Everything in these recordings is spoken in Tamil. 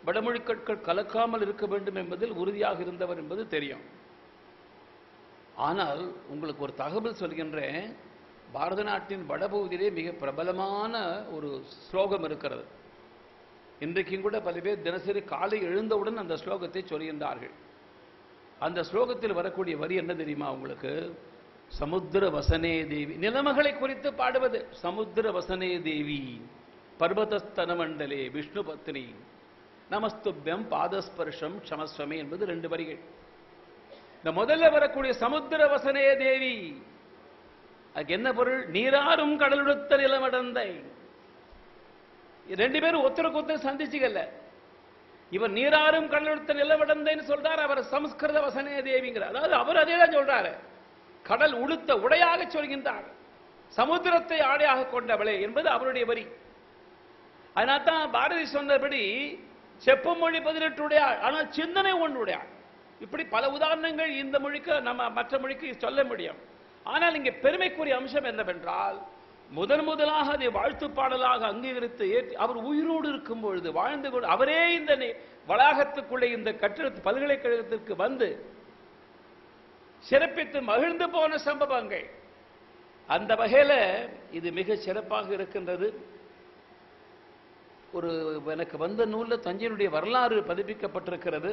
வடமொழி கற்கள் கலக்காமல் இருக்க வேண்டும் என்பதில் உறுதியாக இருந்தவர் என்பது தெரியும். ஆனால் உங்களுக்கு ஒரு தகவல் சொல்கின்றேன். பாரத நாட்டின் வடபகுதியிலே மிக பிரபலமான ஒரு ஸ்லோகம் இருக்கிறது. இன்றைக்கும் கூட பல பேர் தினசரி காலை எழுந்தவுடன் அந்த ஸ்லோகத்தை சொல்கின்றார்கள். அந்த ஸ்லோகத்தில் வரக்கூடிய வரி என்ன தெரியுமா உங்களுக்கு? சமுத்திர வசனே தேவி, நிலமகளை குறித்து பாடுவது. சமுத்திர வசனே தேவி பர்வதஸ்தன மண்டலே விஷ்ணு பத்னி நமஸ்துப்யம் பாதஸ்பர்ஷம் க்ஷமஸ்வமே என்பது 2 வரிகள். இந்த முதல்ல வரக்கூடிய சமுத்திர வசனே தேவி, அதுக்கு என்ன பொருள்? நீராறும் கடலுடுத்த நிலமடந்தை. 2 பேரும் ஒருத்தருக்கு ஒருத்தர் சந்திச்சுக்கல. இவர் நீராறும் கடலுடுத்த நிலமடந்தைன்னு சொல்றார், அவர் சமஸ்கிருத வசனே தேவிங்கிறார். அதாவது அவர் அதே தான் சொல்றாரு. கடல் உடுத்த உடையாக சொல்கின்றார், சமுத்திரத்தை ஆடையாக கொண்டவளே என்பது அவருடைய வரி. அதனால தான் பாரதி சொன்னபடி செப்பு மொழி 18 உடையாள், ஆனால் சிந்தனை 1 உடையாள். இப்படி பல உதாரணங்கள் இந்த மொழிக்கு நம்ம மற்ற மொழிக்கு சொல்ல முடியும். ஆனால் இங்கே பெருமைக்குரிய அம்சம் என்னவென்றால், முதலாக அதை வாழ்த்து பாடலாக அங்கீகரித்து ஏற்றி அவர் உயிரோடு இருக்கும் பொழுது வாழ்ந்து கொண்டு அவரே இந்த வளாகத்துக்குள்ளே இந்த கட்டிடத்து பல்கலைக்கழகத்திற்கு வந்து சிறப்பித்து மகிழ்ந்து போன சம்பவங்கள். அந்த வகையில் இது மிக சிறப்பாக இருக்கின்றது. ஒரு எனக்கு வந்த நூலில் தஞ்சையினுடைய வரலாறு பதிப்பிக்கப்பட்டிருக்கிறது.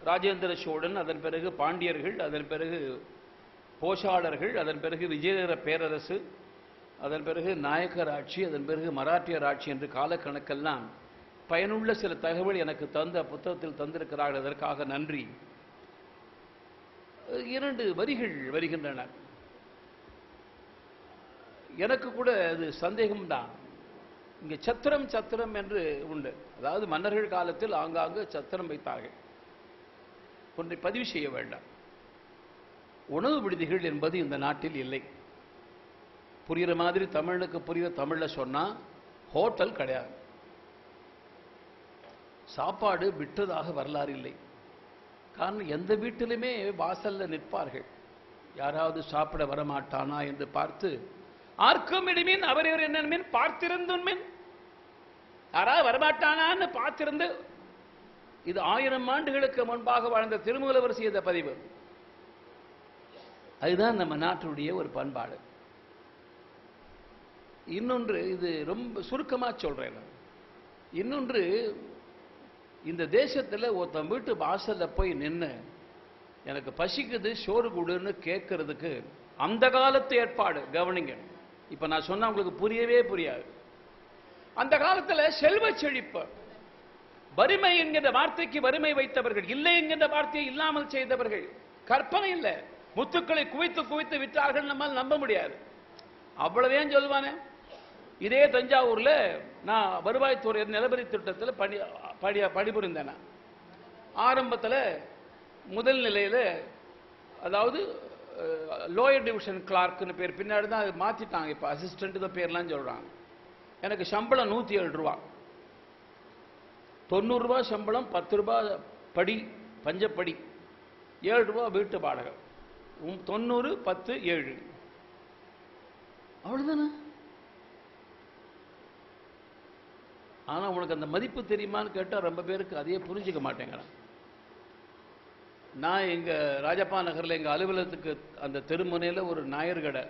ராஜேந்திர சோழன், அதன் பிறகு பாண்டியர்கள், அதன் பிறகு போஷாளர்கள், அதன் பிறகு விஜயநகர பேரரசு, அதன் பிறகு நாயக்கர் ஆட்சி, அதன் பிறகு மராட்டியர் ஆட்சி என்று காலக்கணக்கெல்லாம் பயனுள்ள சில தகவல் எனக்கு தந்த புத்தகத்தில் தந்திருக்கிறார்கள். அதற்காக நன்றி. 2 வரிகள் வருகின்றன. எனக்கு கூட அது சந்தேகம்தான். இங்கே சத்திரம் சத்திரம் என்று உண்டு. அதாவது மன்னர்கள் காலத்தில் ஆங்காங்கு சத்திரம் வைத்தார்கள். ஒன்றை பதிவு செய்ய வேண்டாம். உணவு விடுதிகள் என்பது இந்த நாட்டில் இல்லை. புரிகிற மாதிரி தமிழுக்கு புரிகிற தமிழ்ல சொன்னா ஹோட்டல் கிடையாது. சாப்பாடு விட்டதாக வரலாறு இல்லை. காரணம், எந்த வீட்டிலுமே வாசல்ல நிற்பார்கள். யாராவது சாப்பிட வரமாட்டானா என்று பார்த்து, ஆர்க்கும் இடிமீன் அவர் என்ன மீன் பார்த்திருந்தும் யாராவது வரமாட்டானான்னு பார்த்திருந்து. இது 1000 ஆண்டுகளுக்கு முன்பாக வாழ்ந்த திருமூலவர் செய்த பதிவு. அதுதான் நம்ம நாட்டுடைய ஒரு பண்பாடு. இன்னொன்று, இது ரொம்ப சுருக்கமா சொல்றேன். இன்னொன்று, இந்த தேசத்துல ஒருத்தன் வீட்டு வாசல்ல போய் நின்று எனக்கு பசிக்குது சோறு கொடுன்னு கேட்கறதுக்கு அந்த காலத்து ஏற்பாடு கவனிங்க. இப்ப நான் சொன்னா உங்களுக்கு புரியவே புரியாது. அந்த காலத்துல செல்வ செழிப்பு, வறுமை என்கிற வார்த்தைக்கு வறுமை வைத்தவர்கள், இல்லை என்கிற வார்த்தையை இல்லாமல் செய்தவர்கள். கற்பனை இல்லை, முத்துக்களை குவித்து குவித்து விற்றார்கள். நம்மால் நம்ப முடியாது. அவ்வளவே சொல்லுவானே. இதே தஞ்சாவூர்ல நான் வருவாய்த்துறை நிலவரி திட்டத்தில் பணிபுரிந்தேன். ஆரம்பத்தில் முதல் நிலையில், அதாவது லோயர் டிவிஷன் கிளார்க்னு பேர், பின்னாடி தான் அது மாற்றிட்டாங்க. இப்போ அசிஸ்டன்ட் தான் பேர்லாம் சொல்கிறாங்க. எனக்கு சம்பளம் 107 ரூபா, 90 ரூபா சம்பளம், 10 ரூபா படி பஞ்சப்படி, 7 ரூபா வீட்டு வாடகை, 90 10 7 அவ்வளவுதானே. ஆனா உனக்கு அந்த மதிப்பு தெரியுமான்னு கேட்டா ரொம்ப பேருக்கு அதையே புரிஞ்சுக்க மாட்டேங்கிறான். நான் எங்க ராஜப்பா நகர்ல எங்க அலுவலகத்துக்கு அந்த தெருமுனையில் ஒரு நாயர் கடை.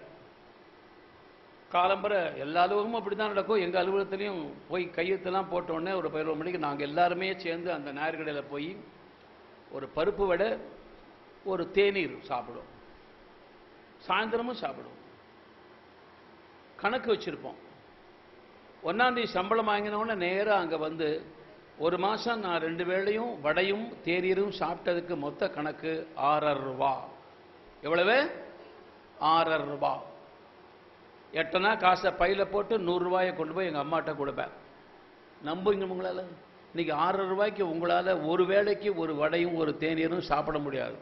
காலம்பரை எல்லா அலுவலகமும் அப்படிதான் நடக்கும். எங்க அலுவலகத்திலையும் போய் கையெழுத்தெல்லாம் போட்ட உடனே ஒரு 11 மணிக்கு நாங்கள் எல்லாருமே சேர்ந்து அந்த நாயர் கடையில் போய் ஒரு பருப்பு வடை, ஒரு தேநீர் சாப்பிடுவோம். சாயந்தரமும் சாப்பிடுவோம். கணக்கு வச்சிருப்போம். 1ஆம் தேதி சம்பளம் வாங்கினோடனே நேராக அங்கே வந்து 1 மாதம் நான் 2 வேளையும் வடையும் தேநீரும் சாப்பிட்டதுக்கு மொத்த கணக்கு 6.5 ரூபா. எவ்வளவு? 6.5 ரூபா. எட்டனா காசை பையில போட்டு 100 ரூபாயை கொண்டு போய் எங்கள் அம்மாட்ட கொடுப்பேன். நம்புங்க உங்களால்? இன்னைக்கு 6.5 ரூபாய்க்கு உங்களால் ஒரு வேளைக்கு ஒரு வடையும் ஒரு தேநீரும் சாப்பிட முடியாது.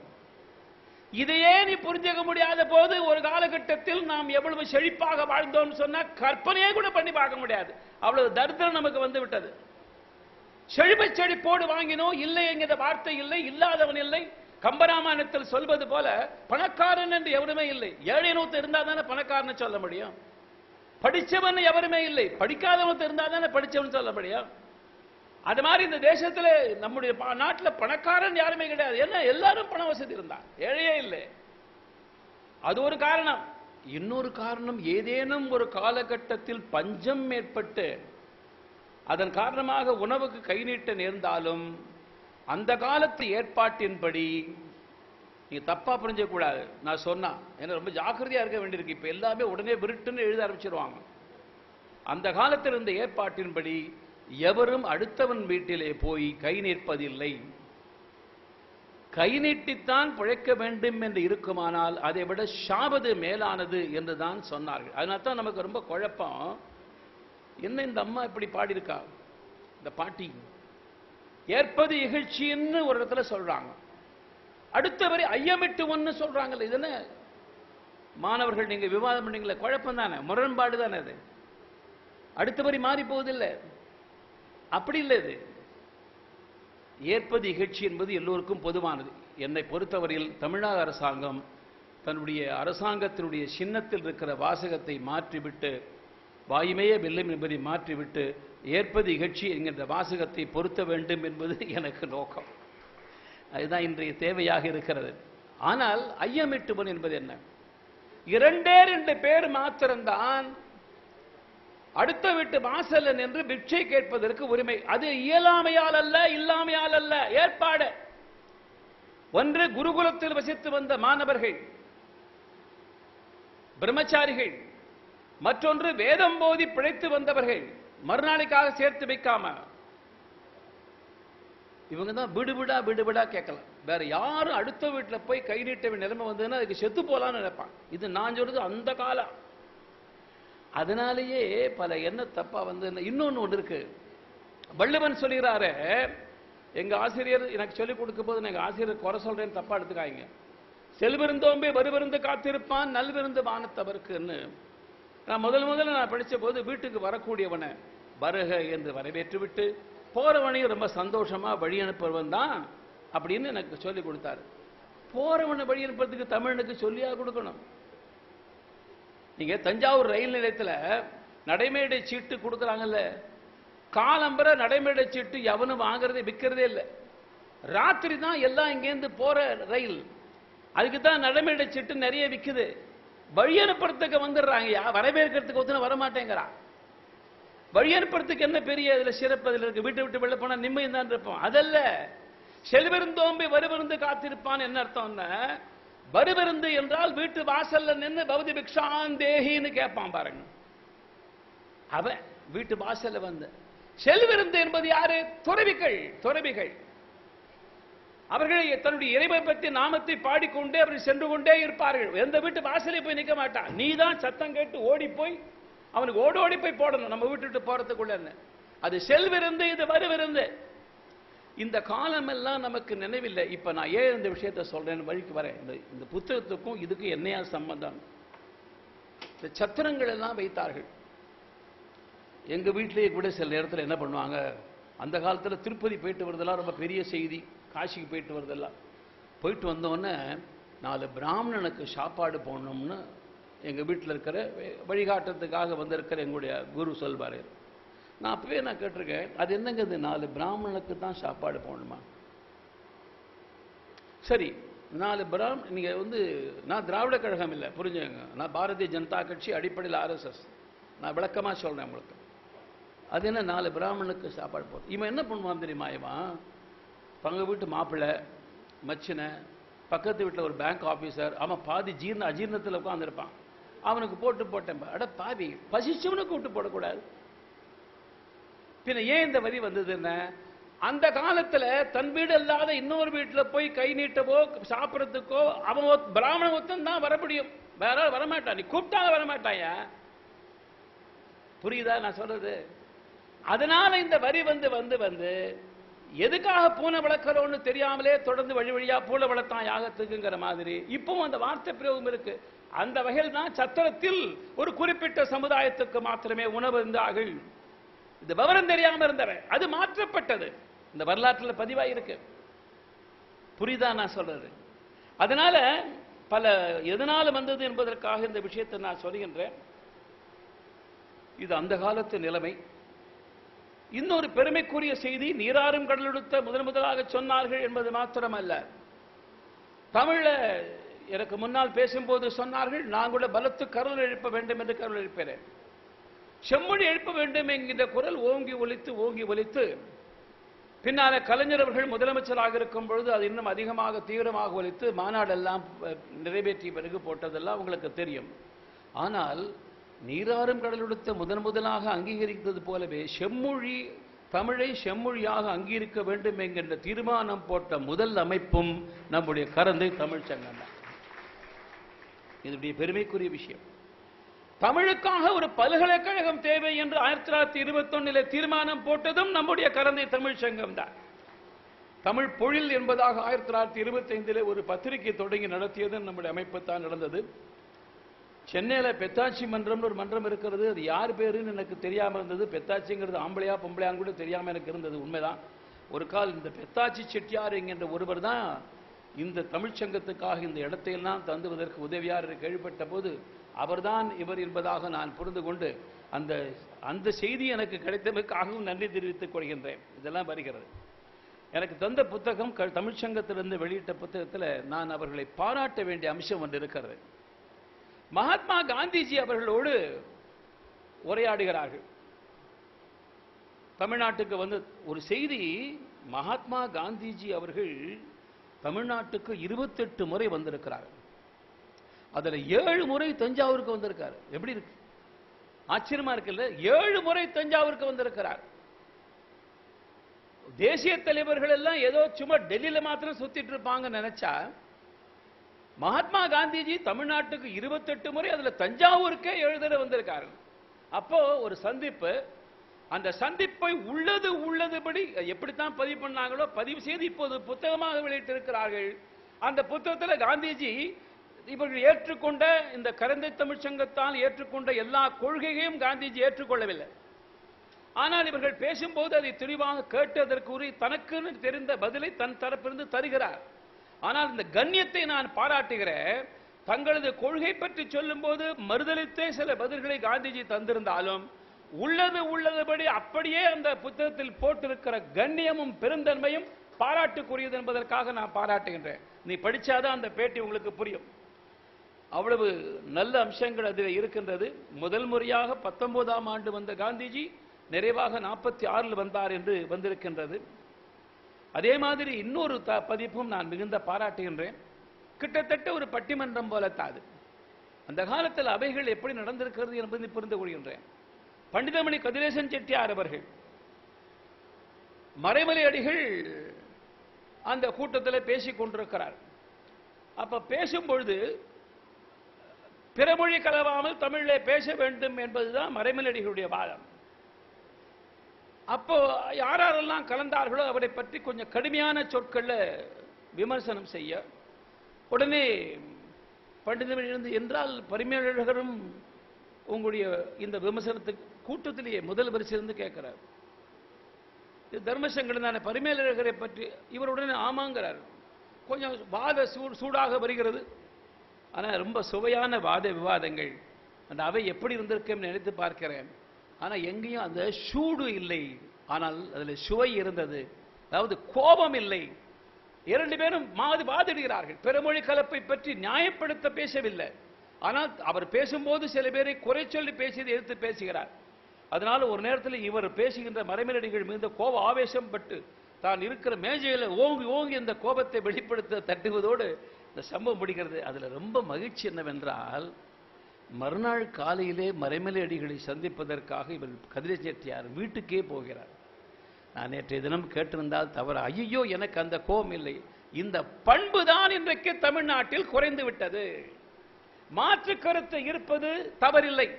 இதையே நீ புரிஞ்சுக்க முடியாத போது ஒரு காலகட்டத்தில் நாம் எவ்வளவு செழிப்பாக வாழ்ந்தோம்னு சொன்னா கற்பனையே கூட பண்ணி பார்க்க முடியாது. அவ்வளவு தரித்திரம் நமக்கு வந்து விட்டது. செழிப்பை செழிப்போடு வாங்கினோம், இல்லை என்கிற வார்த்தை இல்லை, இல்லாதவன் இல்லை. கம்பராமாயணத்தில் சொல்வது போல பணக்காரன் என்று எவருமே இல்லை. ஏழை நூத்து இருந்தா தானே பணக்காரன் சொல்ல முடியும். படிச்சவன் எவருமே இல்லை, படிக்காதவன் இருந்தா தானே படிச்சவன் சொல்ல முடியும். அது மாதிரி இந்த தேசத்துல நம்முடைய நாட்டில் பணக்காரன் யாருமே கிடையாது. என்ன எல்லாரும் பண வசதி இருந்தார், ஏழையே இல்லை. அது ஒரு காரணம். இன்னொரு காரணம், ஏதேனும் ஒரு காலகட்டத்தில் பஞ்சம் ஏற்பட்டு அதன் காரணமாக உணவுக்கு கை நீட்ட நேர்ந்தாலும் அந்த காலத்து ஏற்பாட்டின்படி, நீங்க தப்பா புரிஞ்சக்கூடாது நான் சொன்னா, ஏன்னா ரொம்ப ஜாக்கிரதையா இருக்க வேண்டியிருக்கு. இப்ப எல்லாமே உடனே விருட்டுன்னு எழுத ஆரம்பிச்சிருவாங்க. அந்த காலத்தில் இருந்த ஏற்பாட்டின்படி எவரும் அடுத்தவன் வீட்டிலே போய் கை நீட்பதில்லை. கை நீட்டித்தான் பிழைக்க வேண்டும் என்று இருக்குமானால் அதை விட ஷாவது மேலானது என்று தான் சொன்னார்கள். அதனால தான் நமக்கு ரொம்ப குழப்பம். என்ன இந்த அம்மா இப்படி பாடியிருக்கா, இந்த பாட்டி ஏற்பது இகழ்ச்சின்னு ஒரு இடத்துல சொல்றாங்க, அடுத்த வரை ஐயமிட்டு ஒன்னு சொல்றாங்கல்ல. இது என்ன மாணவர்கள் நீங்க விவாதம் பண்ணீங்களே, குழப்பம் தானே, முரண்பாடு தானே. அது அடுத்த வரி மாறி போவதில்லை, அப்படி இல்லை. இது ஏற்பது இகழ்ச்சி என்பது எல்லோருக்கும் பொதுவானது. என்னை பொறுத்தவரையில் தமிழ்நாடு அரசாங்கம் தன்னுடைய அரசாங்கத்தினுடைய சின்னத்தில் இருக்கிற வாசகத்தை மாற்றிவிட்டு, வாயுமையே வெல்லும் என்பதை மாற்றிவிட்டு ஏற்பது இகழ்ச்சி என்கின்ற வாசகத்தை பொருத்த வேண்டும் என்பது எனக்கு நோக்கம். அதுதான் இன்றைய தேவையாக இருக்கிறது. ஆனால் ஐயமிட்டுவன் என்பது என்ன? இரண்டே 2 பேர் மாத்திரம்தான் அடுத்த வீட்டு வாசல்ல நின்று பிட்சை கேட்பதற்கு உரிமை. அது இயலாமையால் அல்ல, இல்லாமையால் அல்ல, ஏற்பாடு. ஒன்று குருகுலத்தில் வசித்து வந்த மாணவர்கள், பிரம்மச்சாரிகள், மற்றொன்று வேதம் போதி பிழைத்து வந்தவர்கள், மறுநாளைக்காக சேர்த்து வைக்காம. இவங்க தான் விடுவிடா விடுவிடா கேட்கலாம். வேற யாரும் அடுத்த வீட்டில் போய் கை நீட்ட நிலைமை வந்ததுன்னா அதுக்கு செத்து போலான்னு நினைப்பான். இது நான் சொல்றது அந்த காலம். அதனாலேயே பல என்ன தப்பா வந்து இன்னொன்னு இருக்கு. வள்ளுவன் சொல்லுகிறாரு, எங்க ஆசிரியர் எனக்கு சொல்லிக் கொடுக்கும் போது எங்க ஆசிரியர் குறை சொல்றேன்னு தப்பா எடுத்துக்காங்க. செல்விருந்தோம்பே வருவிருந்து காத்திருப்பான், நல்விருந்து வானத்தவர்க்குன்னு. நான் முதல்ல நான் படிச்ச போது வீட்டுக்கு வரக்கூடியவனை வருக என்று வரவேற்று விட்டு போறவனையும் ரொம்ப சந்தோஷமா வழி அனுப்புவன் தான் அப்படின்னு எனக்கு சொல்லிக் கொடுத்தாரு. போறவனை வழி அனுப்புறதுக்கு தமிழனுக்கு சொல்லியா கொடுக்கணும்? நீங்க தஞ்சாவூர் ரயில் நிலையத்தில் நடைமேடை சீட்டு கொடுக்குறாங்கல்ல, காலம்பர நடைமேடை சீட்டு எவனும் வாங்குறதே விற்கிறதே இல்லை. ராத்திரி தான் எல்லாம் இங்கேருந்து போற ரயில், அதுக்கு தான் நடைமேடை சீட்டு நிறைய விற்குது. வழி அனுப்புறதுக்கு வந்துடுறாங்க, வரவேற்கிறதுக்கு ஒத்துன வரமாட்டேங்கிறான். வழி அனுப்புறதுக்கு என்ன பெரிய அதில் சிறப்பு அதில் இருக்கு? வீட்டை விட்டு வெளில போனால் நிம்மதி தான் இருப்போம். அதல்ல, செல்விருந்தோம்பி வருவிருந்து காத்திருப்பான். என்ன அர்த்தம்னா, வருவிருந்து என்றால் வீட்டு வாசல்ல நின்று பௌதி பிக்ஷாந்தேகின்னு கேட்பான் பாருங்க. அவன் வீட்டு வாசல்ல வந்து செல்விருந்து என்பது யாரு? துறவிகள். அவர்கள் தன்னுடைய இறைவை பற்றி நாமத்தை பாடிக்கொண்டே அவர்கள் சென்று கொண்டே இருப்பார்கள். எந்த வீட்டு வாசலை போய் நிற்க மாட்டான். நீ தான் சத்தம் கேட்டு ஓடி போய் அவனுக்கு ஓடி போய் போடணும், நம்ம வீட்டு விட்டு போறதுக்குள்ள. அது செல்விருந்து, இது வருவிருந்து. இந்த காலம் எல்லாம் நமக்கு நினைவில்லை. இப்ப நான் ஏன் இந்த விஷயத்தை சொல்றேன்னு வழிக்கு வரேன். இந்த புத்தகத்துக்கும் இதுக்கு என்னையா சம்பந்தம்? இந்த சத்திரங்கள் எல்லாம் வைத்தார்கள். எங்க வீட்டிலேயே கூட சில நேரத்தில் என்ன பண்ணுவாங்க, அந்த காலத்துல திருப்பதி போயிட்டு வருதெல்லாம் ரொம்ப பெரிய செய்தி. காசிக்கு போயிட்டு வருதெல்லாம் போயிட்டு வந்தோடனே 4 பிராமணனுக்கு சாப்பாடு போடணும்னு எங்க வீட்டில் இருக்கிற வழிகாட்டுறதுக்காக வந்திருக்கிற எங்களுடைய குரு சொல்வாரு. நான் அப்பவே கேட்டிருக்கேன், அது என்னங்க இது 4 பிராமணனுக்கு தான் சாப்பாடு போடணுமா? சரி, 4 நீங்க நான் திராவிட கழகம் இல்லை, புரிஞ்சுங்க. நான் பாரதிய ஜனதா கட்சி, அடிப்படையில் RSS. நான் விளக்கமா சொல்றேன் உங்களுக்கு. அது என்ன 4 பிராமணனுக்கு சாப்பாடு போடும்? இவன் என்ன பண்ணுவான் தெரியுமா? இவன் பங்க வீட்டு மாப்பிள்ளை, மச்சினை, பக்கத்து வீட்டில் ஒரு பேங்க் ஆஃபீஸர், அவன் பாதி அஜீர்ணத்தில் உட்காந்துருப்பான். அவனுக்கு போட்டேன். அட பாவி, பசிச்சவனுக்கு விட்டு போடக்கூடாது. பின்ன ஏன் இந்த வரி வந்ததுன்னு, அந்த காலத்துல தன் வீடு இல்லாத இன்னொரு வீட்டில் போய் கை நீட்டவோ சாப்பிட்றதுக்கோ அவன் பிராமண ஒத்தன் தான் வர முடியும், வேற வரமாட்டான். நீ கூப்பிட்டா வரமாட்டாயா? புரியுதா நான் சொல்றது? அதனால இந்த வரி வந்து எதுக்காக பூனை வளர்க்கிறோன்னு தெரியாமலே தொடர்ந்து வழியா பூனை வளர்த்தான் யாகத்துக்குங்கிற மாதிரி இப்பவும் அந்த வார்த்தை பிரயோகம் இருக்கு. அந்த வகையில் தான் சத்திரத்தில் ஒரு குறிப்பிட்ட சமுதாயத்துக்கு மாத்திரமே உணவு இருந்தார்கள். இந்த விவரம் தெரியாம இருந்தவன், அது மாற்றப்பட்டது, இந்த வரலாற்றில் பதிவாயிருக்கு. புரியுதா நான் சொல்றது? அதனால பல எதனால வந்தது என்பதற்காக இந்த விஷயத்தை நான் சொல்கின்றேன். இது அந்த காலத்து நிலைமை. இன்னொரு பெருமைக்குரிய செய்தி, நீராறும் கடலெடுத்த முதலாக சொன்னார்கள் என்பது மாத்திரமல்ல, தமிழ எனக்கு முன்னால் பேசும்போது சொன்னார்கள், நான் கூட பலத்து கருள் எழுப்ப வேண்டும் என்று கருள் எழுப்பினேன். செம்மொழி எழுப்ப வேண்டும் என்கின்ற குரல் ஓங்கி ஒலித்து பின்னால கலைஞர் அவர்கள் முதலமைச்சராக இருக்கும் பொழுது அது இன்னும் அதிகமாக தீவிரமாக ஒலித்து மாநாடெல்லாம் நிறைவேற்றிய பிறகு போட்டதெல்லாம் உங்களுக்கு தெரியும். ஆனால் நீராறும் கடலெடுத்த முதலாக அங்கீகரித்தது போலவே செம்மொழி, தமிழை செம்மொழியாக அங்கீகரிக்க வேண்டும் என்கின்ற தீர்மானம் போட்ட முதல் அமைப்பும் நம்முடைய கரந்தை தமிழ் சங்கம் தான். இதனுடைய பெருமைக்குரிய விஷயம். தமிழுக்காக ஒரு பல்கலைக்கழகம் தேவை என்று 1921 தீர்மானம் போட்டதும் நம்முடைய கரந்தை தமிழ் சங்கம் தான். தமிழ் பொழில் என்பதாக 1925 ஒரு பத்திரிகை தொடங்கி நடத்தியது நம்முடைய அமைப்பு தான் நடந்தது. சென்னையில் பெத்தாச்சி மன்றம் ஒரு மன்றம் இருக்கிறது. அது யார் பேருன்னு எனக்கு தெரியாமல் இருந்தது. பெத்தாச்சிங்கிறது ஆம்பளையா பொம்பளையான்னு கூட தெரியாமல் எனக்கு இருந்தது. உண்மைதான். ஒரு கால் இந்த பெத்தாச்சி செட்டியார் என்கின்ற ஒருவர் தான் இந்த தமிழ்ச்சங்கத்துக்காக இந்த இடத்தையெல்லாம் தந்துவதற்கு உதவியார் கேள்விப்பட்ட போது அவர்தான் இவர் என்பதாக நான் புரிந்து கொண்டு அந்த செய்தி எனக்கு கிடைத்ததற்காகவும் நன்றி தெரிவித்துக் கொள்கின்றேன். இதெல்லாம் வருகிறது. எனக்கு தந்த புத்தகம் தமிழ்ச்சங்கத்திலிருந்து வெளியிட்ட புத்தகத்தில் நான் அவர்களை பாராட்ட வேண்டிய அம்சம் ஒன்று இருக்கிறது. மகாத்மா காந்திஜி அவர்களோடு உரையாடுகிறார்கள். தமிழ்நாட்டுக்கு வந்து ஒரு செய்தி, மகாத்மா காந்திஜி அவர்கள் தமிழ்நாட்டுக்கு 28 முறை வந்திருக்கிறார். அதுல 7 முறை தஞ்சாவூருக்கு வந்திருக்காரு. எப்படி இருக்கு? ஆச்சரியமா இருக்குல்ல? 7 முறை தஞ்சாவூருக்கு வந்திருக்கிறார். தேசிய தலைவர்கள் எல்லாம் ஏதோ சும்மா டெல்லியில மாத்திரம் சுத்திட்டு இருப்பாங்க நினைச்சா, மகாத்மா காந்திஜி தமிழ்நாட்டுக்கு 28 முறை, அதுல தஞ்சாவூருக்கே 7 தடவை வந்திருக்காரு. அப்போ ஒரு சந்திப்பு, அந்த சந்திப்பை உள்ளதுபடி எப்படித்தான் பதிவு பண்ணாங்களோ பதிவு செய்து இப்போது புத்தகமாக வெளியிட்டிருக்கிறார்கள். அந்த புத்தகத்தில் காந்திஜி இவர்கள் ஏற்றுக்கொண்ட, இந்த கரந்தை தமிழ் சங்கத்தால் ஏற்றுக்கொண்ட எல்லா கொள்கையையும் காந்திஜி ஏற்றுக்கொள்ளவில்லை. ஆனால் இவர்கள் பேசும்போது அதை தெளிவாக கேட்டு அதற்கு தனக்கு தெரிந்த பதிலை தன் தரப்பிலிருந்து தருகிறார். ஆனால் இந்த கண்ணியத்தை நான் பாராட்டுகிறேன். தங்களது கொள்கை பற்றி சொல்லும் போது மறுதளித்தே சில பதில்களை காந்திஜி தந்திருந்தாலும் உள்ளதுபடி அப்படியே அந்த புத்தகத்தில் போட்டிருக்கிற கண்ணியமும் பெருந்தன்மையும் பாராட்டுக்குரியது என்பதற்காக நான் பாராட்டுகின்றேன். நீ படிச்சாதான் அந்த பேட்டி உங்களுக்கு புரியும். அவ்வளவு நல்ல அம்சங்கள் அதில் இருக்கின்றது. முதல் முறையாக 19ஆம் ஆண்டு வந்த காந்திஜி நிறைவாக 46 வந்தார் என்று வந்திருக்கின்றது. அதே மாதிரி இன்னொரு பதிப்பும் நான் மிகுந்த பாராட்டுகின்றேன். கிட்டத்தட்ட ஒரு பட்டிமன்றம் போலத்தாது. அந்த காலத்தில் அவைகள் எப்படி நடந்திருக்கிறது என்பதை புரிந்து கொள்கின்றேன். பண்டிதமணி கதிரேசன் செட்டியார் அவர்கள், மறைமலை அடிகள் அந்த கூட்டத்தில் பேசிக் கொண்டிருக்கிறார். அப்ப பேசும்பொழுது பிறமொழி கலவாமல் தமிழிலே பேச வேண்டும் என்பதுதான் மறைமலை அடிகளுடைய வாதம். அப்போ யாரெல்லாம் கலந்தார்களோ அவரை பற்றி கொஞ்சம் கடுமையான சொற்கள்ல விமர்சனம் செய்ய, உடனே பண்டிதமணி இருந்து, என்றால் பரிமேலழகரும் உங்களுடைய இந்த விமர்சனத்துக்கு கூட்டத்திலேயே முதல் வரிசையிலிருந்து கேட்கிறார். தர்மசங்கடன் பரிமேலழகரை பற்றி இவருடனே ஆமாங்கிறார். கொஞ்சம் வாத சூடாக வருகிறது. ஆனால் ரொம்ப சுவையான வாத விவாதங்கள். அந்த அவை எப்படி இருந்திருக்கும் நினைத்து பார்க்கிறேன். ஆனால் எங்கேயும் அந்த சூடு இல்லை, ஆனால் அதில் சுவை இருந்தது. அதாவது கோபம் இல்லை. 2 பேரும் வாதிடுகிறார்கள். பிறமொழி கலப்பை பற்றி நியாயப்படுத்த பேசவில்லை. ஆனால் அவர் பேசும்போது சில பேரை குறை சொல்லி பேசியதை எடுத்து பேசுகிறார். அதனால ஒரு நேரத்தில் இவர் பேசுகின்ற மறைமலடிகள் மீது கோப ஆவேசம் பட்டு தான் இருக்கிற மேஜையில் ஓங்கி இந்த கோபத்தை வெளிப்படுத்த தட்டுவதோடு இந்த சம்பவம் முடிகிறது. அதுல ரொம்ப மகிழ்ச்சி என்னவென்றால், மறுநாள் காலையிலே மறைமலை அடிகளை சந்திப்பதற்காக இவர் கதிரை செட்டியார் வீட்டுக்கே போகிறார். நான் நேற்றைய தினம் கேட்டிருந்தால் தவறு, ஐயோ எனக்கு அந்த கோபம் இல்லை. இந்த பண்பு தான் இன்றைக்கு தமிழ்நாட்டில் குறைந்து விட்டது. மாற்று கருத்து இருப்பது தவறில்லை.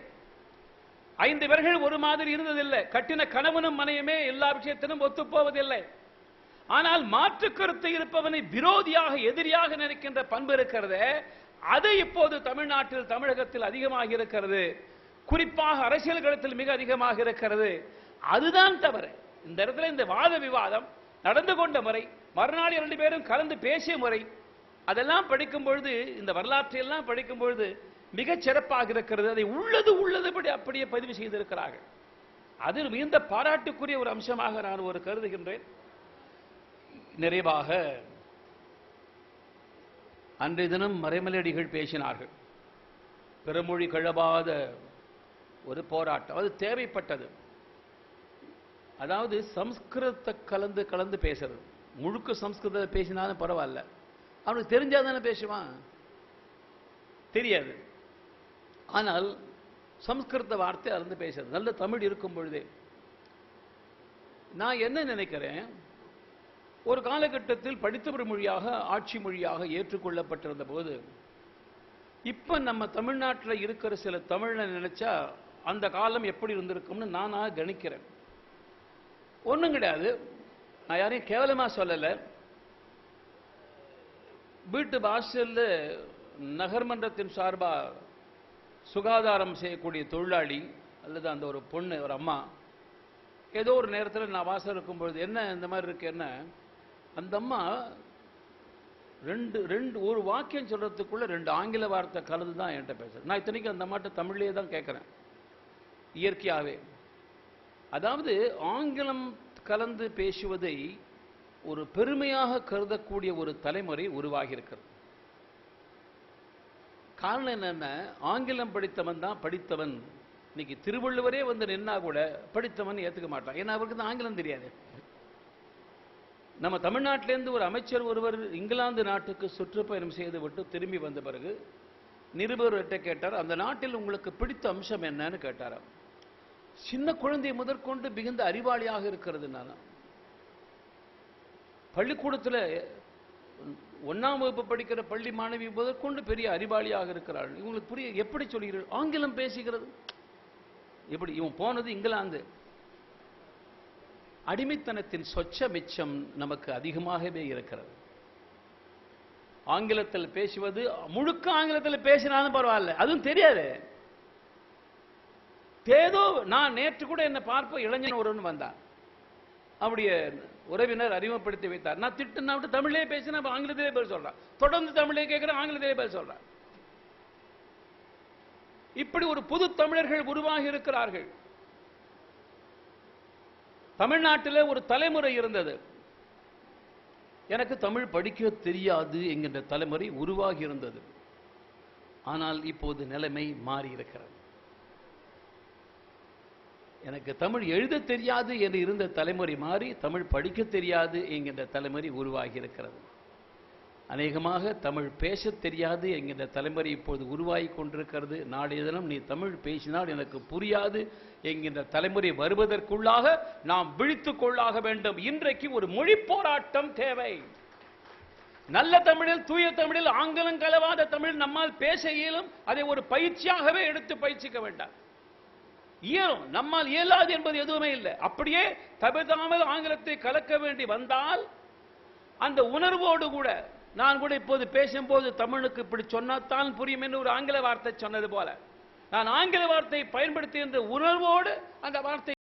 5 பேர்கள் ஒரு மாதிரி இருந்ததில்லை. கட்டின கணவனும் மனையுமே எல்லா விஷயத்திலும் ஒத்துப்போவதில்லை. ஆனால் மாற்று கருத்து இருப்பவனை விரோதியாக, எதிரியாக நினைக்கின்ற பண்பு இருக்கிறது. அது இப்போது தமிழ்நாட்டில், தமிழகத்தில் அதிகமாக இருக்கிறது. குறிப்பாக அரசியல் களத்தில் மிக அதிகமாக இருக்கிறது. அதுதான் தவறு. இந்த இடத்துல இந்த வாத விவாதம் நடந்து கொண்ட முறை, மறுநாள் 2 பேரும் கலந்து பேசிய முறை, அதெல்லாம் படிக்கும் பொழுது, இந்த வரலாற்றை எல்லாம் படிக்கும் பொழுது மிகச் சிறப்பாக இருக்கிறது. அதை உள்ளதுபடி அப்படியே பதிவு செய்திருக்கிறார்கள். அது மிகுந்த பாராட்டுக்குரிய ஒரு அம்சமாக நான் ஒரு கருதுகின்றேன். நிறைவாக அன்றைய தினம் மறைமலையடிகள் பேசினார்கள். பிறமொழி கழபாத ஒரு போராட்டம், அது தேவைப்பட்டது. அதாவது சம்ஸ்கிருதத்தை கலந்து கலந்து பேசுறது. முழுக்க சம்ஸ்கிருதத்தை பேசினாலும் பரவாயில்ல, அவனுக்கு தெரிஞ்சாதானே பேசுவான், தெரியாது. ஆனால் சம்ஸ்கிருத வார்த்தை அறந்து பேசுறது, நல்ல தமிழ் இருக்கும் பொழுதே. நான் என்ன நினைக்கிறேன், ஒரு காலகட்டத்தில் படித்தவர் மொழியாக ஆட்சி மொழியாக ஏற்றுக்கொள்ளப்பட்டிருந்த போது, இப்ப நம்ம தமிழ்நாட்டில் இருக்கிற சில தமிழை நினைச்சா அந்த காலம் எப்படி இருந்திருக்கும்னு நானாக கணிக்கிறேன். ஒன்றும் கிடையாது, நான் யாரையும் கேவலமா சொல்லலை. வீட்டு வாசல்ல நகர்மன்றத்தின் சார்பா சுகாதாரம் செய்யக்கூடிய தொழிலாளி அல்லது அந்த ஒரு பொண்ணு, ஒரு அம்மா, ஏதோ ஒரு நேரத்தில் நான் வாசல் இருக்கும்பொழுது என்ன இந்த மாதிரி இருக்கு, என்ன அந்த அம்மா ஒரு வாக்கியம் சொல்றதுக்குள்ள 2 ஆங்கில வார்த்தை கலந்து தான் என்கிட்ட பேசுறேன். நான் இத்தனைக்கு அந்த அம்மாட்ட தமிழ்லேயே தான் கேட்கிறேன், இயற்கையாகவே. அதாவது ஆங்கிலம் கலந்து பேசுவதை ஒரு பெருமையாக கருதக்கூடிய ஒரு தலைமுறை உருவாகி இருக்கிறது. காரணம் என்னன்னா, ஆங்கிலம் படித்தவன் தான் படித்தவன். இன்னைக்கு திருவள்ளுவரே வந்து நின்னா கூட படித்தவன் ஏத்துக்க மாட்டான், ஏன்னா அவருக்கு தான் ஆங்கிலம் தெரியாது. நம்ம தமிழ்நாட்டிலேருந்து ஒரு அமைச்சர் ஒருவர் இங்கிலாந்து நாட்டுக்கு சுற்றுப்பயணம் செய்து விட்டு திரும்பி வந்த பிறகு நிருபர்கிட்ட கேட்டார், அந்த நாட்டில் உங்களுக்கு பிடித்த அம்சம் என்னன்னு கேட்டாராம். சின்ன குழந்தை முதற்கொண்டு மிகுந்த அறிவாளியாக இருக்கிறது. நான் பள்ளிக்கூடத்தில் 1ஆம் வகுப்பு படிக்கிற பள்ளி மாணவி முதற்கொண்டு பெரிய அறிவாளியாக இருக்கிறாள். இவங்களுக்கு புரிய எப்படி சொல்கிறீர்கள், ஆங்கிலம் பேசுகிறது எப்படி? இவன் போனது இங்கிலாந்து. அடிமைத்தனத்தின் சொச்ச மிச்சம் நமக்கு அதிகமாகவே இருக்கிறது. ஆங்கிலத்தில் பேசுவது, முழுக்க ஆங்கிலத்தில் பேசினாலும் பரவாயில்ல, அதுவும் தெரியாது. ஏதோ நான் நேற்று கூட என்ன பார்ப்ப இளைஞன் ஒருவன் வந்தான், அவருடைய உறவினர் அறிமுகப்படுத்தி வைத்தார். நான் திட்டுனா விட்டு தமிழே பேசினா ஆங்கிலத்திலே பேச சொல்றான், தொடர்ந்து தமிழே கேட்கிறேன், ஆங்கிலத்திலே பேச சொல்றான். இப்படி ஒரு புது தமிழர்கள் உருவாகி இருக்கிறார்கள். தமிழ்நாட்டில் ஒரு தலைமுறை இருந்தது, எனக்கு தமிழ் படிக்க தெரியாது என்கின்ற தலைமுறை உருவாகி இருந்தது. ஆனால் இப்போது நிலைமை மாறி இருக்கிறது. எனக்கு தமிழ் எழுத தெரியாது என்று இருந்த தலைமுறை மாறி தமிழ் படிக்க தெரியாது என்கின்ற தலைமுறை உருவாகி இருக்கிறது. அநேகமாக தமிழ் பேச தெரியாது என்கின்ற தலைமுறை இப்போது உருவாகி கொண்டிருக்கிறது. நாளைய தினம் நீ தமிழ் பேசினால் எனக்கு புரியாது என்கின்ற தலைமுறை வருவதற்குள்ளாக நாம் விழித்துக் கொள்ளாக வேண்டும். இன்றைக்கு ஒரு மொழி போராட்டம் தேவை. நல்ல தமிழில், தூய தமிழில், ஆங்கிலம் கலவாத தமிழ் நம்மால் பேச இயலும். அதை ஒரு பயிற்சியாகவே எடுத்து பயிற்சிக்க வேண்டாம். இயலும், நம்மால் இயலாது என்பது எதுவுமே இல்லை. அப்படியே தவிர்த்தாமல் ஆங்கிலத்தை கலக்க வேண்டி வந்தால் அந்த உணர்வோடு கூட, நான் கூட இப்போது பேசும்போது தமிழுக்கு இப்படி சொன்னால்தான் புரியும் என்று ஒரு ஆங்கில வார்த்தை சொன்னது போல, நான் ஆங்கில வார்த்தையை பயன்படுத்தி என்ற உணர்வோடு அந்த வார்த்தை